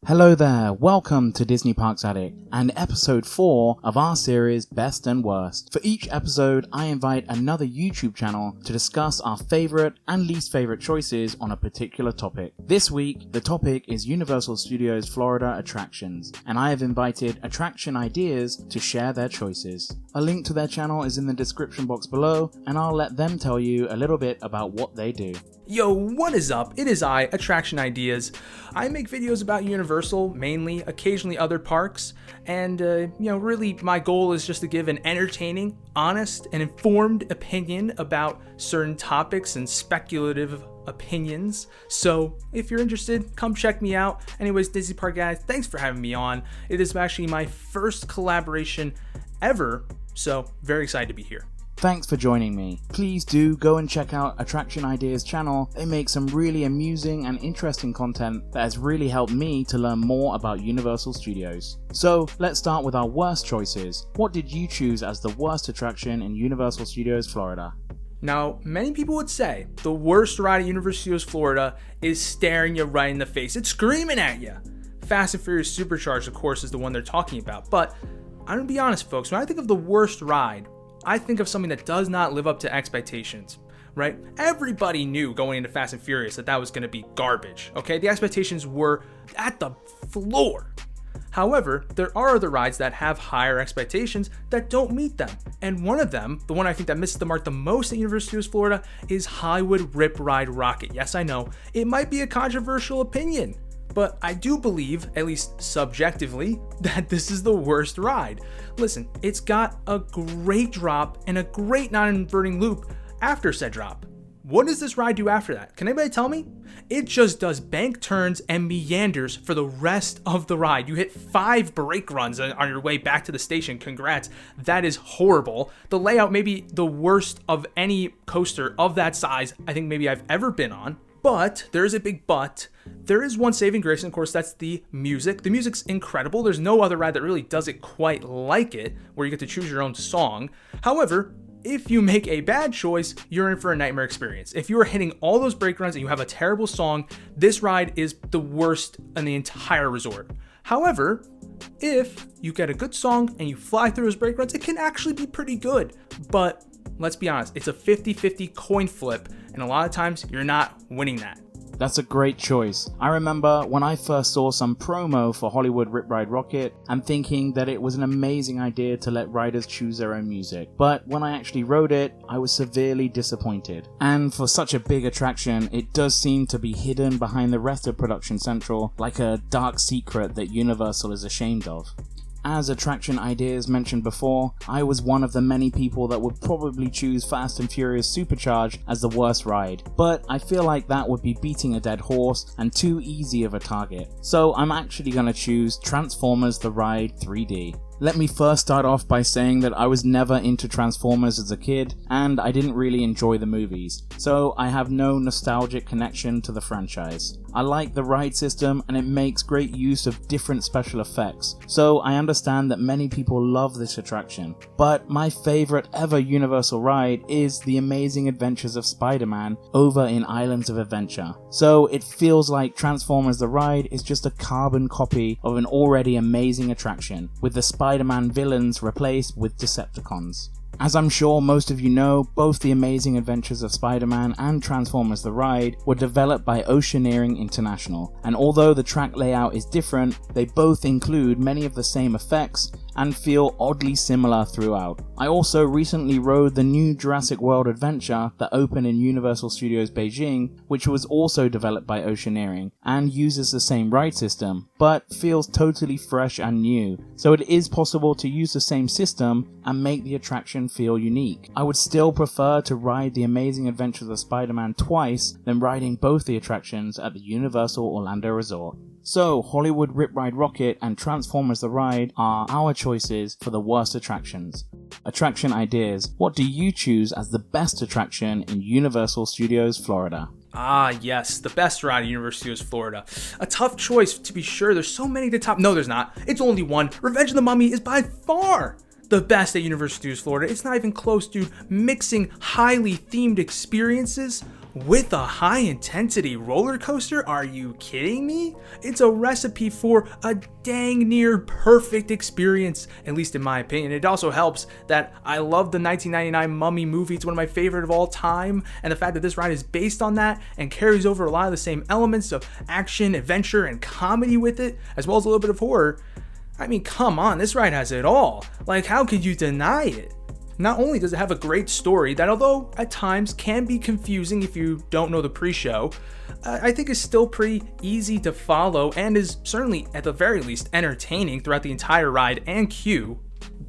Hello there, welcome to Disney Parks Addict and episode 4 of our series Best and Worst. For each episode, I invite another YouTube channel to discuss our favorite and least favorite choices on a particular topic. This week, the topic is Universal Studios Florida attractions, and I have invited Attraction Ideas to share their choices. A link to their channel is in the description box below, and I'll let them tell you a little bit about what they do. Yo, what is up? It is I, Attraction Ideas. I make videos about Universal, mainly, occasionally other parks, and really my goal is just to give an entertaining, honest, and informed opinion about certain topics and speculative opinions. So if you're interested, come check me out. Anyways, Disney Park guys, thanks for having me on. It is actually my first collaboration ever, so very excited to be here. Thanks for joining me. Please do go and check out Attraction Ideas channel. They make some really amusing and interesting content that has really helped me to learn more about Universal Studios. So let's start with our worst choices. What did you choose as the worst attraction in Universal Studios Florida? Now, many people would say the worst ride at Universal Studios Florida is staring you right in the face. It's screaming at you. Fast and Furious Supercharged, of course, is the one they're talking about. But I'm gonna be honest, folks, when I think of the worst ride, I think of something that does not live up to expectations, right? Everybody knew going into Fast and Furious that was going to be garbage, okay? The expectations were at the floor. However, there are other rides that have higher expectations that don't meet them. And one of them, the one I think that misses the mark the most at Universal Studios Florida, is Hollywood Rip Ride Rocket. Yes, I know, it might be a controversial opinion, but I do believe, at least subjectively, that this is the worst ride. Listen, it's got a great drop and a great non-inverting loop after said drop. What does this ride do after that? Can anybody tell me? It just does bank turns and meanders for the rest of the ride. You hit 5 brake runs on your way back to the station. Congrats. That is horrible. The layout may be the worst of any coaster of that size I think maybe I've ever been on. But there is a big but. There is one saving grace, and of course that's the music. The music's incredible. There's no other ride that really does it quite like it, where you get to choose your own song. However, if you make a bad choice, you're in for a nightmare experience. If you are hitting all those brake runs and you have a terrible song, this ride is the worst in the entire resort. However, if you get a good song and you fly through those brake runs, it can actually be pretty good. But let's be honest, it's a 50-50 coin flip, and a lot of times you're not winning that. That's a great choice. I remember when I first saw some promo for Hollywood Rip Ride Rocket and thinking that it was an amazing idea to let riders choose their own music. But when I actually rode it, I was severely disappointed. And for such a big attraction, it does seem to be hidden behind the rest of Production Central like a dark secret that Universal is ashamed of. As Attraction Ideas mentioned before, I was one of the many people that would probably choose Fast and Furious Supercharged as the worst ride, but I feel like that would be beating a dead horse and too easy of a target. So I'm actually going to choose Transformers The Ride 3D. Let me first start off by saying that I was never into Transformers as a kid, and I didn't really enjoy the movies, so I have no nostalgic connection to the franchise. I like the ride system and it makes great use of different special effects, so I understand that many people love this attraction. But my favorite ever Universal ride is The Amazing Adventures of Spider-Man over in Islands of Adventure. So it feels like Transformers The Ride is just a carbon copy of an already amazing attraction, with the Spider-Man villains replaced with Decepticons. As I'm sure most of you know, both The Amazing Adventures of Spider-Man and Transformers The Ride were developed by Oceaneering International, and although the track layout is different, they both include many of the same effects and feel oddly similar throughout. I also recently rode the new Jurassic World Adventure that opened in Universal Studios Beijing, which was also developed by Oceaneering and uses the same ride system, but feels totally fresh and new, so it is possible to use the same system and make the attraction feel unique. I would still prefer to ride The Amazing Adventures of Spider-Man twice than riding both the attractions at the Universal Orlando Resort. So, Hollywood Rip Ride Rocket and Transformers The Ride are our choices for the worst attractions. Attraction Ideas, what do you choose as the best attraction in Universal Studios Florida? Ah, yes, the best ride at Universal Studios Florida. A tough choice, to be sure. There's so many to top. No, there's not. It's only one. Revenge of the Mummy is by far the best at Universal Studios Florida. It's not even close, dude. Mixing highly themed experiences with a high-intensity roller coaster? Are you kidding me? It's a recipe for a dang near perfect experience, at least in my opinion. It also helps that I love the 1999 Mummy movie. It's one of my favorite of all time, and the fact that this ride is based on that and carries over a lot of the same elements of action, adventure, and comedy with it, as well as a little bit of horror. I mean, come on, this ride has it all. Like, how could you deny it? Not only does it have a great story that, although at times can be confusing if you don't know the pre-show, I think is still pretty easy to follow and is certainly, at the very least, entertaining throughout the entire ride and queue.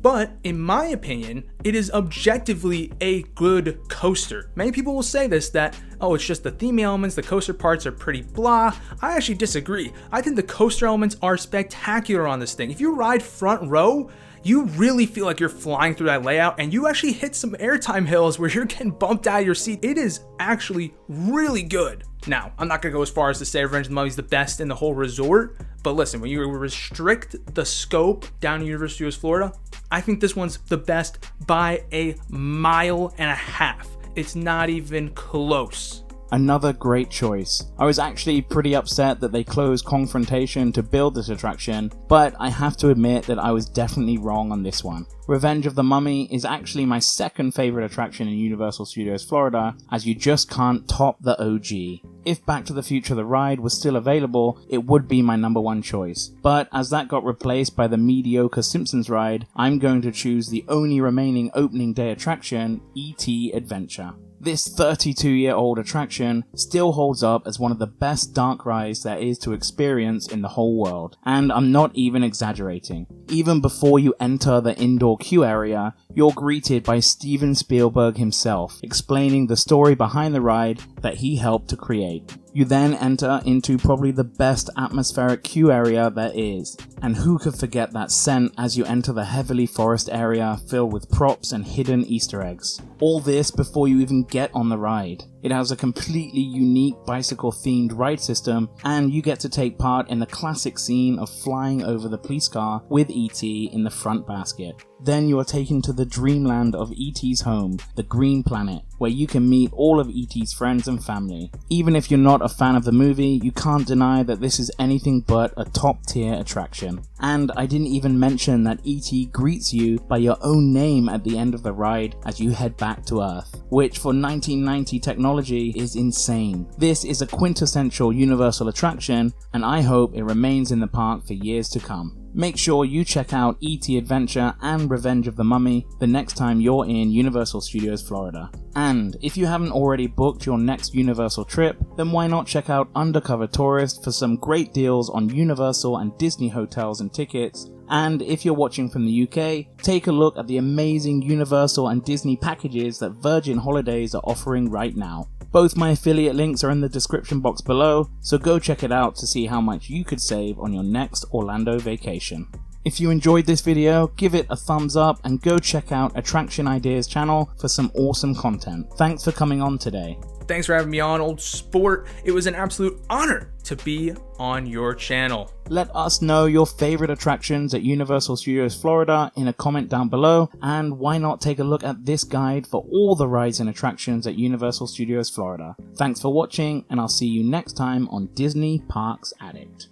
But in my opinion, it is objectively a good coaster. Many people will say this, that, oh, it's just the theme elements, the coaster parts are pretty blah. I actually disagree. I think the coaster elements are spectacular on this thing. If you ride front row, you really feel like you're flying through that layout, and you actually hit some airtime hills where you're getting bumped out of your seat. It is actually really good. Now, I'm not going to go as far as to say Revenge of the Mummy is the best in the whole resort, but listen, when you restrict the scope down to Universal Studios Florida, I think this one's the best by a mile and a half. It's not even close. Another great choice. I was actually pretty upset that they closed Confrontation to build this attraction, but I have to admit that I was definitely wrong on this one. Revenge of the Mummy is actually my second favorite attraction in Universal Studios Florida, as you just can't top the OG. If Back to the Future the ride was still available, it would be my number one choice. But as that got replaced by the mediocre Simpsons ride, I'm going to choose the only remaining opening day attraction, E.T. Adventure. This 32-year-old attraction still holds up as one of the best dark rides there is to experience in the whole world, and I'm not even exaggerating. Even before you enter the indoor queue area, you're greeted by Steven Spielberg himself, explaining the story behind the ride that he helped to create. You then enter into probably the best atmospheric queue area there is, and who could forget that scent as you enter the heavily forest area filled with props and hidden Easter eggs. All this before you even get on the ride. It has a completely unique bicycle-themed ride system, and you get to take part in the classic scene of flying over the police car with E.T. in the front basket. Then you are taken to the dreamland of E.T.'s home, the Green Planet, where you can meet all of E.T.'s friends and family. Even if you're not a fan of the movie, you can't deny that this is anything but a top-tier attraction. And I didn't even mention that E.T. greets you by your own name at the end of the ride as you head back to Earth, which for 1990 technology is insane. This is a quintessential Universal attraction, and I hope it remains in the park for years to come. Make sure you check out E.T. Adventure and Revenge of the Mummy the next time you're in Universal Studios Florida. And if you haven't already booked your next Universal trip, then why not check out Undercover Tourist for some great deals on Universal and Disney hotels and tickets. And if you're watching from the UK, take a look at the amazing Universal and Disney packages that Virgin Holidays are offering right now. Both my affiliate links are in the description box below, so go check it out to see how much you could save on your next Orlando vacation. If you enjoyed this video, give it a thumbs up and go check out Attraction Ideas channel for some awesome content. Thanks for coming on today. Thanks for having me on, old sport. It was an absolute honor to be on your channel. Let us know your favorite attractions at Universal Studios Florida in a comment down below, and why not take a look at this guide for all the rides and attractions at Universal Studios Florida. Thanks for watching, and I'll see you next time on Disney Parks Addict.